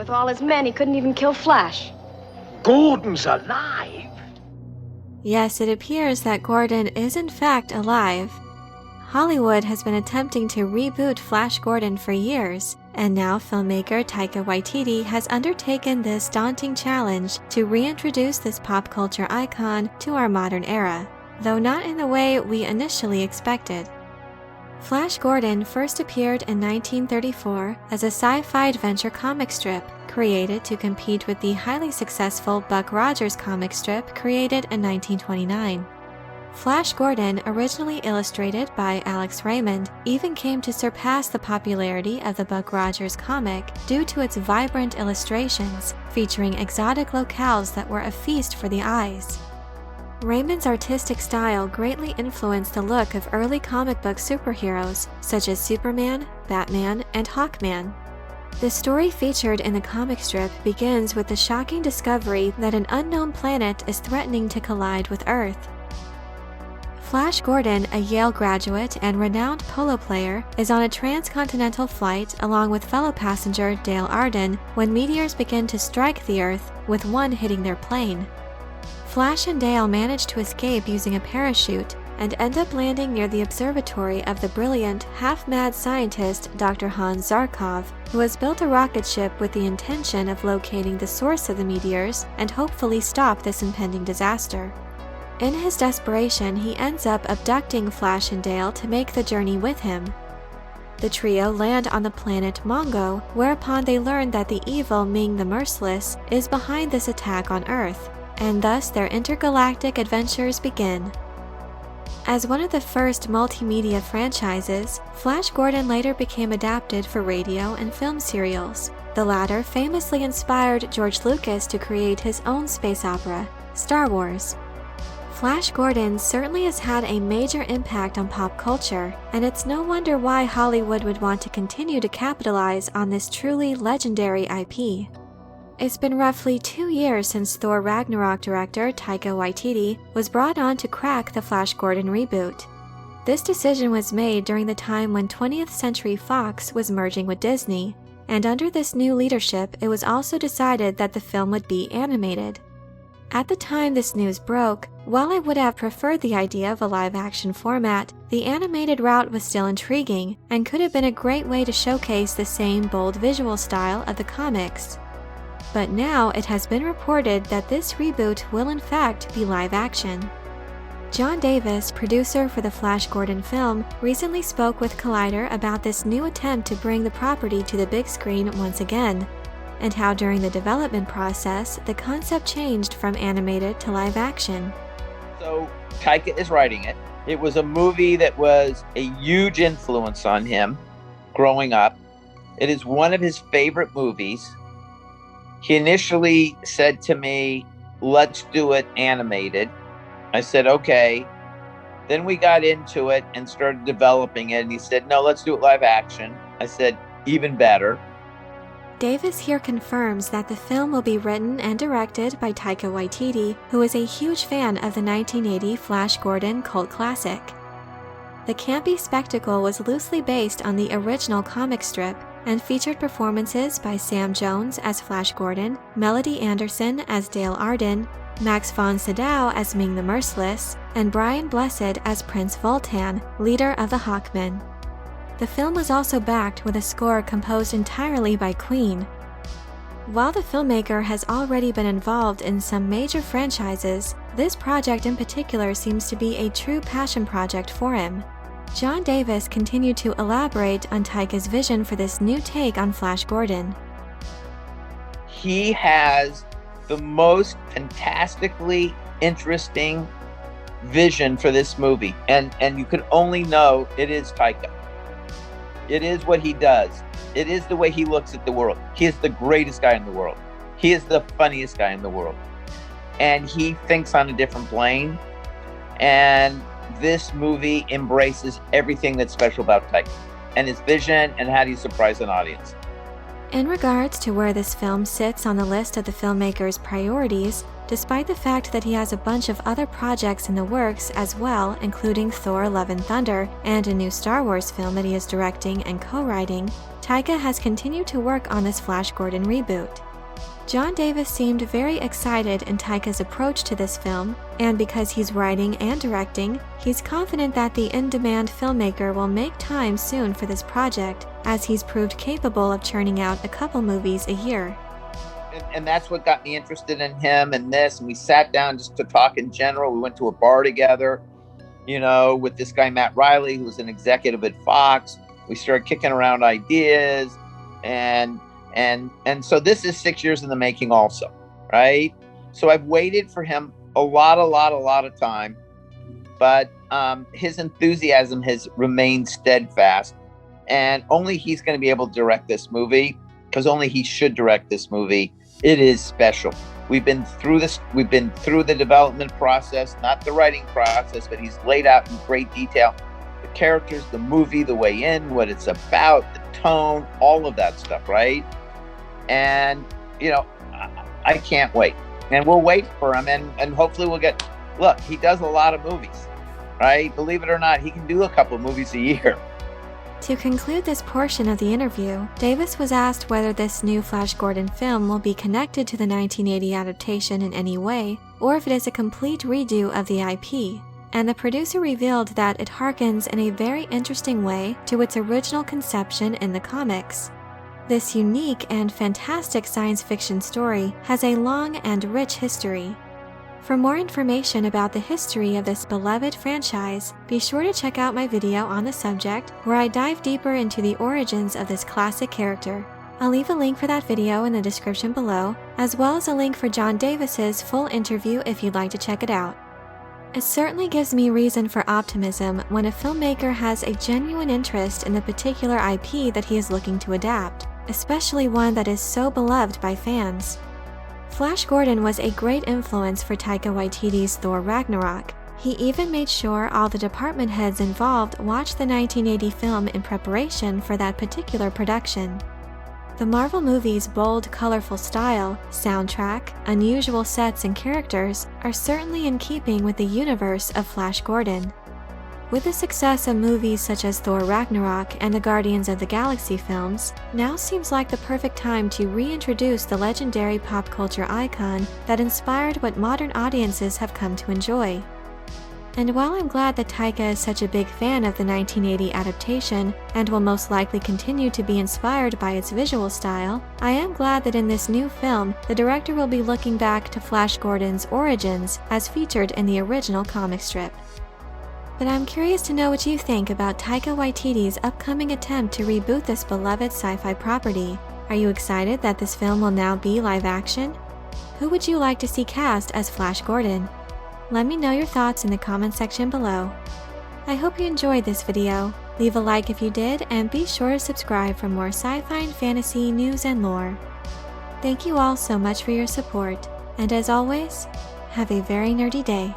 With all his men, he couldn't even kill Flash. Gordon's alive? Yes, it appears that Gordon is in fact alive. Hollywood has been attempting to reboot Flash Gordon for years, and now filmmaker Tiaka Waititi has undertaken this daunting challenge to reintroduce this pop culture icon to our modern era, though not in the way we initially expected. Flash Gordon first appeared in 1934 as a sci-fi adventure comic strip created to compete with the highly successful Buck Rogers comic strip created in 1929. Flash Gordon, originally illustrated by Alex Raymond, even came to surpass the popularity of the Buck Rogers comic due to its vibrant illustrations featuring exotic locales that were a feast for the eyes. Raymond's artistic style greatly influenced the look of early comic book superheroes such as Superman, Batman, and Hawkman. The story featured in the comic strip begins with the shocking discovery that an unknown planet is threatening to collide with Earth. Flash Gordon, a Yale graduate and renowned polo player, is on a transcontinental flight along with fellow passenger Dale Arden when meteors begin to strike the Earth, with one hitting their plane. Flash and Dale manage to escape using a parachute and end up landing near the observatory of the brilliant, half-mad scientist Dr. Hans Zarkov, who has built a rocket ship with the intention of locating the source of the meteors and hopefully stop this impending disaster. In his desperation, he ends up abducting Flash and Dale to make the journey with him. The trio land on the planet Mongo, whereupon they learn that the evil Ming the Merciless is behind this attack on Earth, and thus their intergalactic adventures begin. As one of the first multimedia franchises, Flash Gordon later became adapted for radio and film serials. The latter famously inspired George Lucas to create his own space opera, Star Wars. Flash Gordon certainly has had a major impact on pop culture, and it's no wonder why Hollywood would want to continue to capitalize on this truly legendary IP. It's been roughly 2 years since Thor Ragnarok director Tiaka Waititi was brought on to crack the Flash Gordon reboot. This decision was made during the time when 20th Century Fox was merging with Disney, and under this new leadership it was also decided that the film would be animated. At the time this news broke, while I would have preferred the idea of a live-action format, the animated route was still intriguing and could have been a great way to showcase the same bold visual style of the comics. But now it has been reported that this reboot will in fact be live-action. John Davis, producer for the Flash Gordon film, recently spoke with Collider about this new attempt to bring the property to the big screen once again, and how during the development process, the concept changed from animated to live action. So Taika is writing it. It was a movie that was a huge influence on him growing up. It is one of his favorite movies. He initially said to me, let's do it animated. I said, okay. Then we got into it and started developing it. And he said, no, let's do it live action. I said, even better. Davis here confirms that the film will be written and directed by Taika Waititi, who is a huge fan of the 1980 Flash Gordon cult classic. The campy spectacle was loosely based on the original comic strip and featured performances by Sam Jones as Flash Gordon, Melody Anderson as Dale Arden, Max von Sydow as Ming the Merciless, and Brian Blessed as Prince Voltan, leader of the Hawkmen. The film was also backed with a score composed entirely by Queen. While the filmmaker has already been involved in some major franchises, this project in particular seems to be a true passion project for him. John Davis continued to elaborate on Taika's vision for this new take on Flash Gordon. He has the most fantastically interesting vision for this movie, and you can only know it is Taika. It is what he does. It is the way he looks at the world. He is the greatest guy in the world. He is the funniest guy in the world. And he thinks on a different plane. And this movie embraces everything that's special about Taika and his vision and how do you surprise an audience. In regards to where this film sits on the list of the filmmaker's priorities, despite the fact that he has a bunch of other projects in the works as well, including Thor: Love and Thunder and a new Star Wars film that he is directing and co-writing. Taika has continued to work on this Flash Gordon reboot. John Davis seemed very excited in Taika's approach to this film, and because he's writing and directing, he's confident that the in-demand filmmaker will make time soon for this project, as he's proved capable of churning out a couple movies a year. And that's what got me interested in him and this. And we sat down just to talk in general. We went to a bar together, with this guy, Matt Riley, who was an executive at Fox. We started kicking around ideas. And so this is 6 years in the making also, right? So I've waited for him a lot of time. But his enthusiasm has remained steadfast. And only he's going to be able to direct this movie, because only he should direct this movie. It is special. We've been through this. We've been through the development process, not the writing process, but he's laid out in great detail the characters, the movie, the way in, what it's about, the tone, all of that stuff, right? And, I can't wait. And we'll wait for him, and hopefully we'll get, look, he does a lot of movies, right? Believe it or not, he can do a couple of movies a year. To conclude this portion of the interview, Davis was asked whether this new Flash Gordon film will be connected to the 1980 adaptation in any way, or if it is a complete redo of the IP, and the producer revealed that it harkens in a very interesting way to its original conception in the comics. This unique and fantastic science fiction story has a long and rich history. For more information about the history of this beloved franchise, be sure to check out my video on the subject, where I dive deeper into the origins of this classic character. I'll leave a link for that video in the description below, as well as a link for John Davis's full interview if you'd like to check it out. It certainly gives me reason for optimism when a filmmaker has a genuine interest in the particular IP that he is looking to adapt, especially one that is so beloved by fans. Flash Gordon was a great influence for Taika Waititi's Thor: Ragnarok. He even made sure all the department heads involved watched the 1980 film in preparation for that particular production. The Marvel movie's bold, colorful style, soundtrack, unusual sets and characters are certainly in keeping with the universe of Flash Gordon. With the success of movies such as Thor: Ragnarok and the Guardians of the Galaxy films, now seems like the perfect time to reintroduce the legendary pop culture icon that inspired what modern audiences have come to enjoy. And while I'm glad that Taika is such a big fan of the 1980 adaptation and will most likely continue to be inspired by its visual style, I am glad that in this new film, the director will be looking back to Flash Gordon's origins as featured in the original comic strip. But I'm curious to know what you think about Taika Waititi's upcoming attempt to reboot this beloved sci-fi property. Are you excited that this film will now be live action? Who would you like to see cast as Flash Gordon? Let me know your thoughts in the comment section below. I hope you enjoyed this video. Leave a like if you did, and be sure to subscribe for more sci-fi and fantasy news and lore. Thank you all so much for your support, and as always, have a very nerdy day.